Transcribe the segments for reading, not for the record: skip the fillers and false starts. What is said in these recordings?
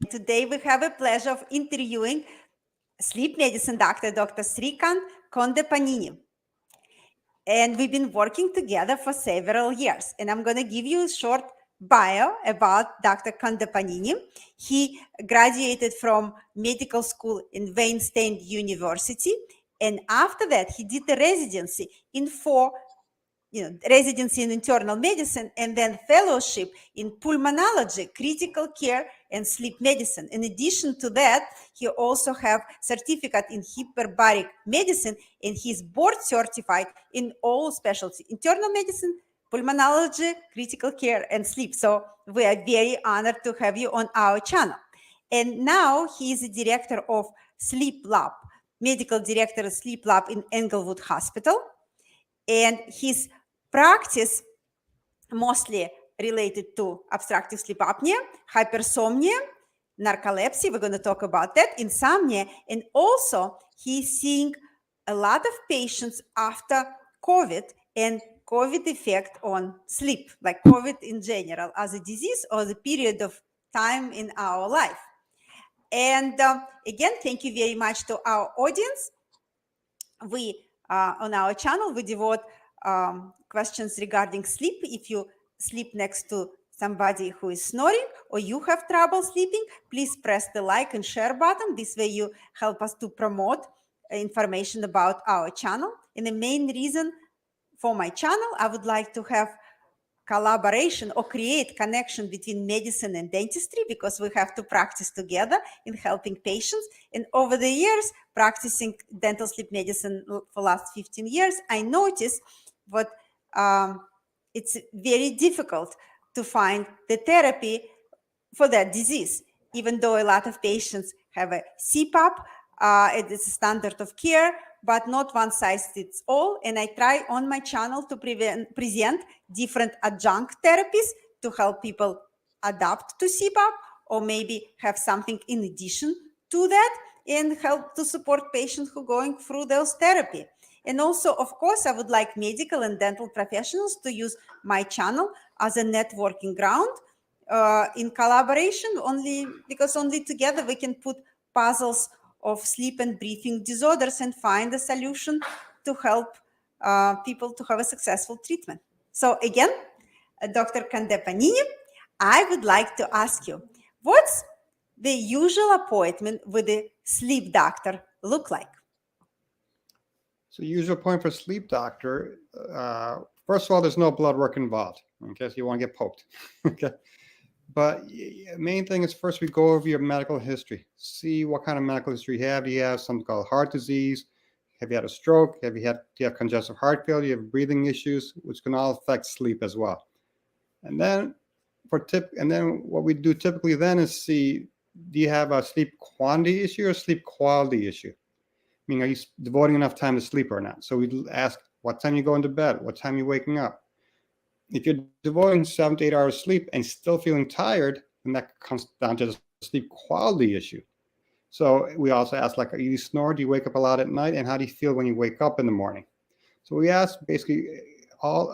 Today we have a pleasure of interviewing sleep medicine doctor, Dr. Srikant Kondepanini. And we've been working together for several years. And I'm going to give you a short bio about Dr. Kondepanini. He graduated from medical school in Wayne State University. And after that, he did the residency in residency in internal medicine, and then fellowship in pulmonology, critical care, and sleep medicine. In addition to that, he also have certificate in hyperbaric medicine, and he's board certified in all specialties: internal medicine, pulmonology, critical care, and sleep. So we are very honored to have you on our channel. And now he is the director of Sleep Lab, medical director of Sleep Lab in Englewood Hospital. And his practice mostly related to obstructive sleep apnea, hypersomnia, narcolepsy, we're going to talk about that, insomnia, and also he's seeing a lot of patients after COVID and COVID effect on sleep, like COVID in general as a disease or the period of time in our life. And again, thank you very much to our audience. We, on our channel, we devote questions regarding sleep. If you sleep next to somebody who is snoring or you have trouble sleeping, please press the like and share button. This way you help us to promote information about our channel. And the main reason for my channel, I would like to have collaboration or create connection between medicine and dentistry, because we have to practice together in helping patients. And over the years, practicing dental sleep medicine for last 15 years, I noticed what it's very difficult to find the therapy for that disease. Even though a lot of patients have a CPAP, it is a standard of care, but not one size fits all. And I try on my channel to present different adjunct therapies to help people adapt to CPAP, or maybe have something in addition to that, and help to support patients who are going through those therapy. And also, of course, I would like medical and dental professionals to use my channel as a networking ground in collaboration, because only together we can put puzzles of sleep and breathing disorders and find a solution to help people to have a successful treatment. So again, Dr. Kondepanini, I would like to ask you, what's the usual appointment with a sleep doctor look like? So usual point for sleep doctor, first of all, there's no blood work involved, okay, so you want to get poked, okay? But main thing is first we go over your medical history, see what kind of medical history you have. Do you have something called heart disease? Have you had a stroke? Do you have congestive heart failure? Do you have breathing issues, which can all affect sleep as well. And then what we do typically then is see, do you have a sleep quantity issue or sleep quality issue? I mean, are you devoting enough time to sleep or not? So we ask what time you go into bed, what time you're waking up. If you're devoting 7 to 8 hours sleep and still feeling tired, then that comes down to the sleep quality issue. So we also ask, like, are you snore? Do you wake up a lot at night? And how do you feel when you wake up in the morning? So we ask basically all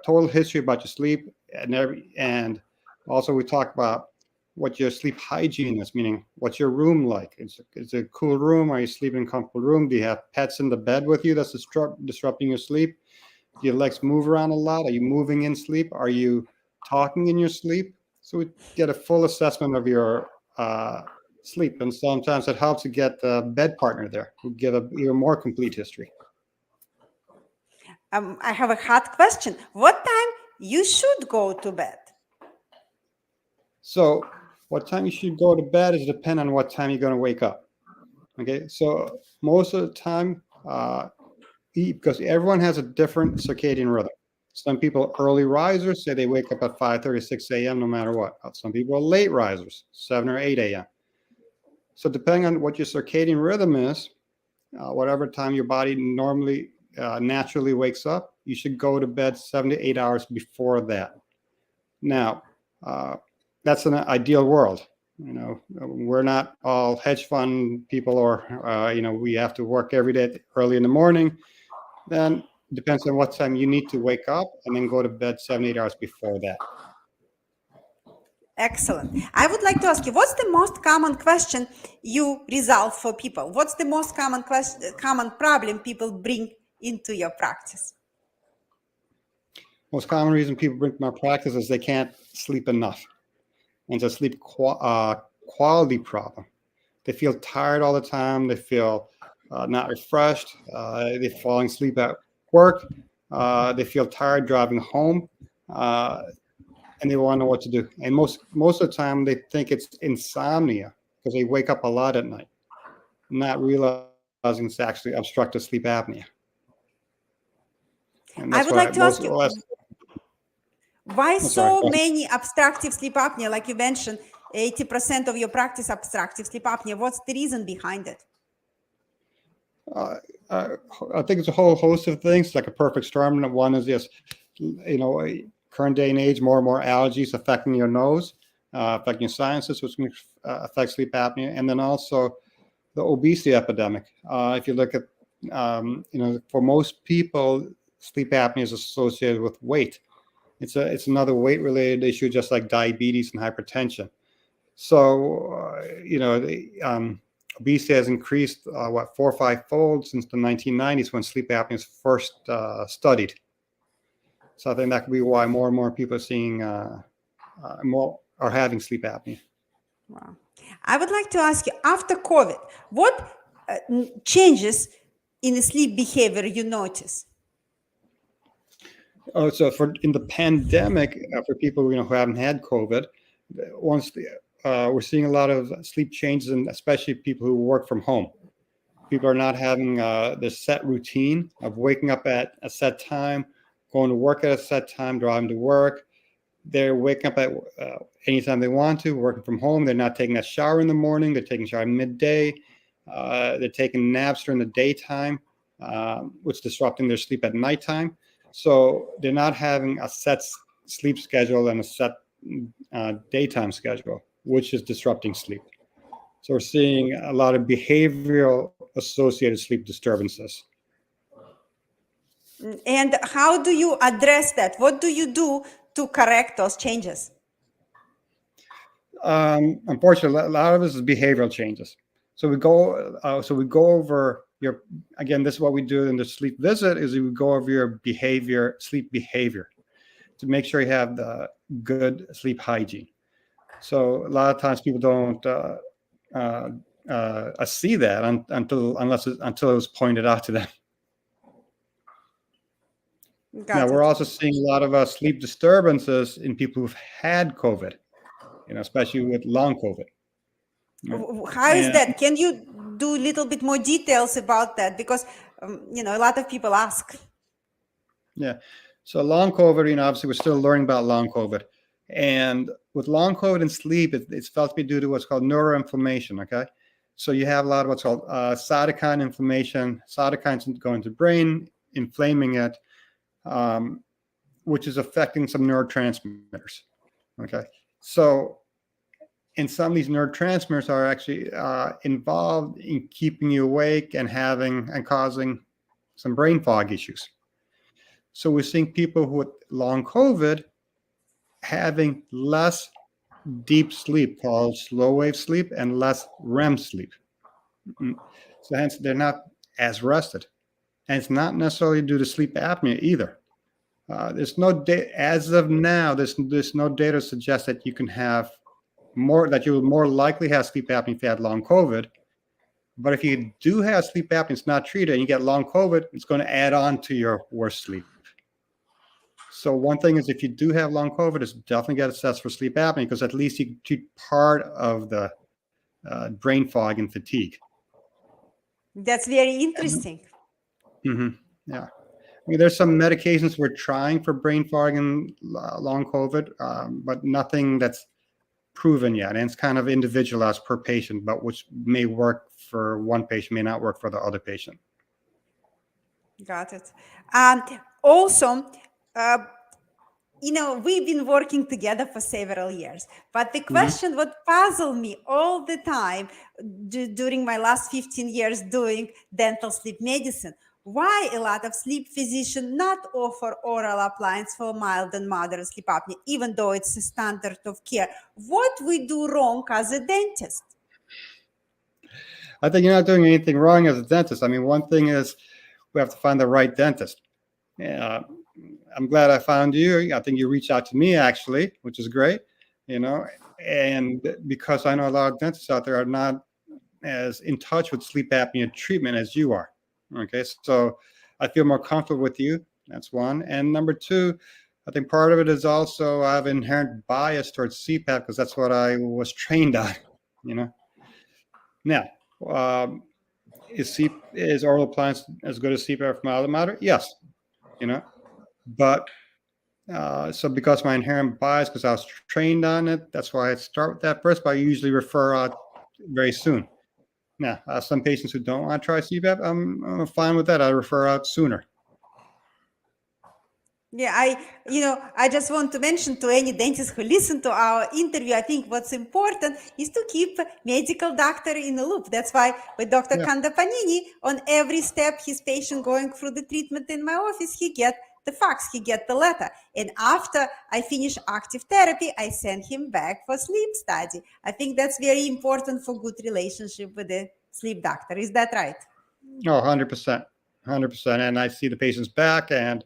total history about your sleep, and also we talk about what your sleep hygiene is, meaning what's your room like? Is it a cool room? Are you sleeping in a comfortable room? Do you have pets in the bed with you that's disrupting your sleep? Do your legs move around a lot? Are you moving in sleep? Are you talking in your sleep? So we get a full assessment of your sleep, and sometimes it helps to get the bed partner there who give a even more complete history. I have a hot question. What time you should go to bed? So what time you should go to bed is depend on what time you're going to wake up. Okay, so most of the time, because everyone has a different circadian rhythm. Some people are early risers, say they wake up at 5:30, 6 a.m. no matter what. Some people are late risers, 7 or 8 a.m. So depending on what your circadian rhythm is, whatever time your body normally naturally wakes up, you should go to bed 7 to 8 hours before that. Now, that's an ideal world. You know, we're not all hedge fund people, or we have to work every day early in the morning. Then it depends on what time you need to wake up, and then go to bed 7 to 8 hours before that. Excellent. I would like to ask you, what's the most common question you resolve for people? What's the most common problem people bring into your practice? Most common reason people bring to my practice is they can't sleep enough. And it's a sleep quality problem. They feel tired all the time. They feel not refreshed. They're falling asleep at work. They feel tired driving home. And they want to know what to do. And most of the time, they think it's insomnia because they wake up a lot at night, not realizing it's actually obstructive sleep apnea. And I would like to ask you, why sorry, so many obstructive sleep apnea? Like you mentioned, 80% of your practice obstructive sleep apnea. What's the reason behind it? I think it's a whole host of things, like a perfect storm. One is just, current day and age, more and more allergies affecting your nose, affecting your sinuses, which can affect sleep apnea. And then also the obesity epidemic. If you look at, for most people, sleep apnea is associated with weight. It's another weight-related issue, just like diabetes and hypertension. So, obesity has increased, 4 or 5 fold since the 1990s when sleep apnea was first studied. So I think that could be why more and more people are seeing are having sleep apnea. Wow. I would like to ask you, after COVID, what changes in the sleep behavior you notice? Oh, so in the pandemic, for people who haven't had COVID, we're seeing a lot of sleep changes, and especially people who work from home. People are not having this set routine of waking up at a set time, going to work at a set time, driving to work. They're waking up at anytime they want to, working from home. They're not taking a shower in the morning. They're taking a shower midday. They're taking naps during the daytime, which is disrupting their sleep at nighttime. So they're not having a set sleep schedule and a set daytime schedule, which is disrupting sleep. So we're seeing a lot of behavioral associated sleep disturbances. And how do you address that? What do you do to correct those changes? Unfortunately, a lot of this is behavioral changes. So we go over again, this is what we do in the sleep visit, is we go over your sleep behavior to make sure you have the good sleep hygiene. So a lot of times people don't see that until it was pointed out to them. Now, we're also seeing a lot of sleep disturbances in people who've had COVID, especially with long COVID. How is that? Can you do a little bit more details about that? Because, a lot of people ask. Yeah. So long COVID, obviously we're still learning about long COVID. And with long COVID and sleep, it's felt to be due to what's called neuroinflammation, okay? So you have a lot of what's called cytokine inflammation. Cytokines go into the brain, inflaming it, which is affecting some neurotransmitters, okay? So, and some of these neurotransmitters are actually involved in keeping you awake and causing some brain fog issues. So we're seeing people with long COVID having less deep sleep, called slow wave sleep, and less REM sleep. So hence they're not as rested. And it's not necessarily due to sleep apnea either. There's no data as of now. There's no data to suggest that you can have that you will more likely have sleep apnea if you had long COVID. But if you do have sleep apnea, it's not treated, and you get long COVID, it's going to add on to your worse sleep. So one thing is, if you do have long COVID, it's definitely get assessed for sleep apnea, because at least you can treat part of the brain fog and fatigue. That's very interesting. Mm-hmm. Yeah. There's some medications we're trying for brain fog and long COVID, but nothing that's proven yet. And it's kind of individualized per patient, but which may work for one patient, may not work for the other patient. Got it. Also, we've been working together for several years, but the question what puzzled me all the time during my last 15 years doing dental sleep medicine why a lot of sleep physicians not offer oral appliance for mild and moderate sleep apnea, even though it's a standard of care. What we do wrong as a dentist? I think you're not doing anything wrong as a dentist. I mean, one thing is we have to find the right dentist. I'm glad I found you. I think you reached out to me actually, which is great, and because I know a lot of dentists out there are not as in touch with sleep apnea treatment as you are. Okay, so I feel more comfortable with you. That's one. And number two, I think part of it is also I have inherent bias towards CPAP because that's what I was trained on, Now, is oral appliance as good as CPAP for mild and moderate? Yes, but so because my inherent bias, because I was trained on it, that's why I start with that first, but I usually refer out very soon. Now, some patients who don't want to try CPAP, I'm fine with that. I refer out sooner. Yeah, I just want to mention to any dentist who listen to our interview, I think what's important is to keep medical doctor in the loop. That's why with Dr. Kandapanini, on every step, his patient going through the treatment in my office, he get the fax, he get the letter. And after I finish active therapy, I send him back for sleep study. I think that's very important for good relationship with the sleep doctor. Is that right? Oh, 100%. 100%. And I see the patients back and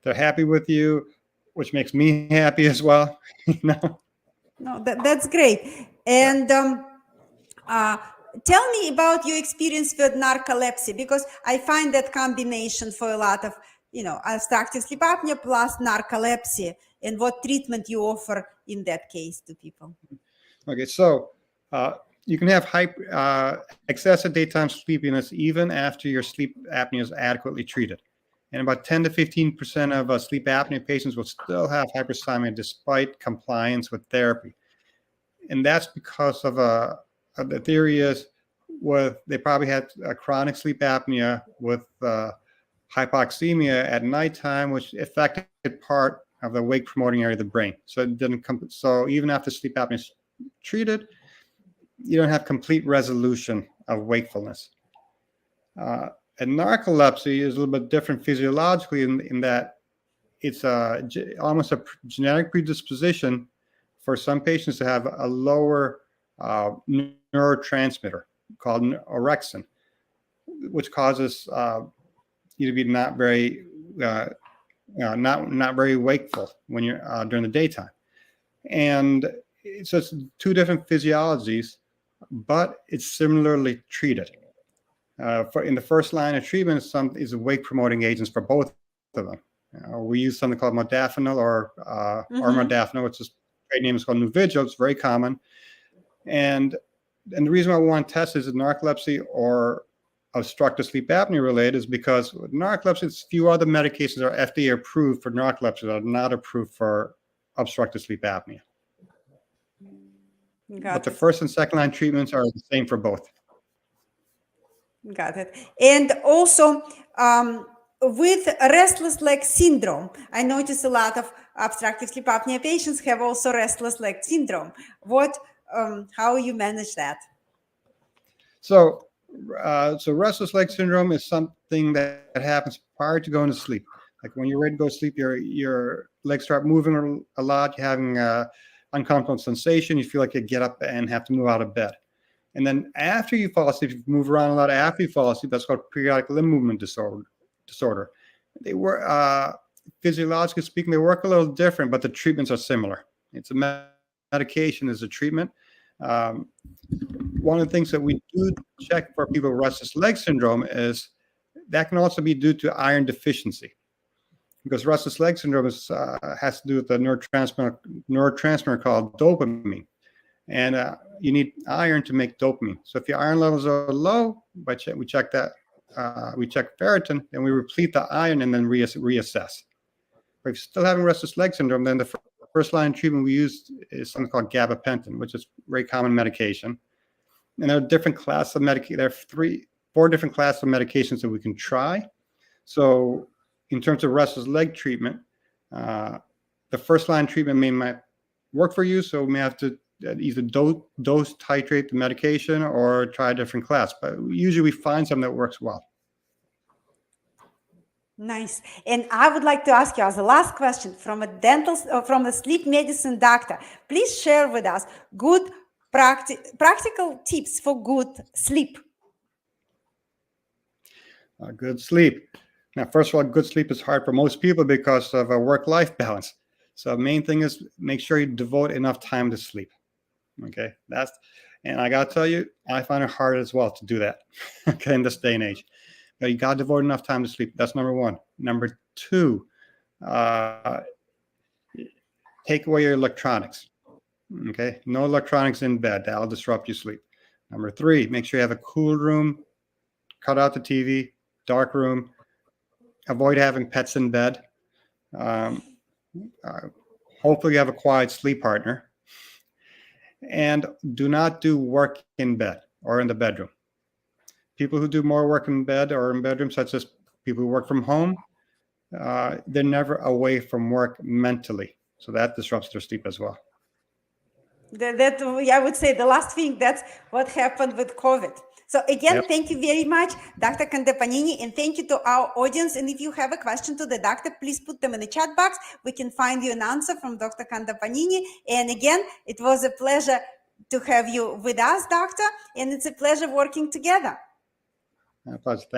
they're happy with you, which makes me happy as well. No, that's great. And tell me about your experience with narcolepsy, because I find that combination for a lot of, obstructive sleep apnea plus narcolepsy, and what treatment you offer in that case to people. Okay, so you can have excessive daytime sleepiness even after your sleep apnea is adequately treated. And about 10 to 15% of sleep apnea patients will still have hypersomnia despite compliance with therapy. And that's because of the theory is they probably had a chronic sleep apnea with hypoxemia at nighttime, which affected part of the wake promoting area of the brain. So it didn't come. So even after sleep apnea is treated, you don't have complete resolution of wakefulness. And narcolepsy is a little bit different physiologically in that it's almost a genetic predisposition for some patients to have a lower neurotransmitter called orexin, which causes you to be not very wakeful when you're during the daytime. And so it's two different physiologies, but it's similarly treated. In the first line of treatment is wake promoting agents for both of them. We use something called modafinil or modafinil, which is trade name is called Nuvigil. It's very common. And the reason why we want to test is narcolepsy or obstructive sleep apnea related is because with narcolepsy, few other medications are FDA approved for narcolepsy that are not approved for obstructive sleep apnea. But the first and second line treatments are the same for both. Got it. And also with restless leg syndrome, I notice a lot of obstructive sleep apnea patients have also restless leg syndrome. How you manage that? So restless leg syndrome is something that happens prior to going to sleep. Like when you're ready to go to sleep, your legs start moving a lot. You're having uncomfortable sensation. You feel like you get up and have to move out of bed. And then after you fall asleep, you move around a lot after you fall asleep. That's called periodic limb movement disorder. They work, physiologically speaking, they work a little different, but the treatments are similar. It's a medication is a treatment. One of the things that we do check for people with restless leg syndrome is that can also be due to iron deficiency, because restless leg syndrome has to do with the neurotransmitter called dopamine. And you need iron to make dopamine. So if your iron levels are low, we check that. We check ferritin, then we replete the iron and then reassess. But if you're still having restless leg syndrome, then the first line treatment we use is something called gabapentin, which is a very common medication. And there are different classes of medication. There are 4 different classes of medications that we can try. So in terms of restless leg treatment, the first line treatment might work for you. So we may have to either dose titrate the medication or try a different class. But usually we find something that works well. Nice. And I would like to ask you as a last question from a sleep medicine doctor, please share with us good practical tips for good sleep. Good sleep. Now, first of all, good sleep is hard for most people because of a work-life balance. So main thing is make sure you devote enough time to sleep. Okay, and I gotta tell you, I find it hard as well to do that. Okay, in this day and age, but you gotta devote enough time to sleep. That's number one. Number two, take away your electronics. Okay, no electronics in bed. That'll disrupt your sleep. Number three, make sure you have a cool room. Cut out the TV. Dark room. Avoid having pets in bed. Hopefully you have a quiet sleep partner. And do not do work in bed or in the bedroom. People who do more work in bed or in bedrooms, such as people who work from home, they're never away from work mentally. So that disrupts their sleep as well. That I would say the last thing, that's what happened with COVID. So again, Yep. Thank you very much, Dr. Kandapanini, and thank you to our audience. And if you have a question to the doctor, please put them in the chat box. We can find you an answer from Dr. Kandapanini. And again, it was a pleasure to have you with us, doctor, and it's a pleasure working together. My pleasure. Thank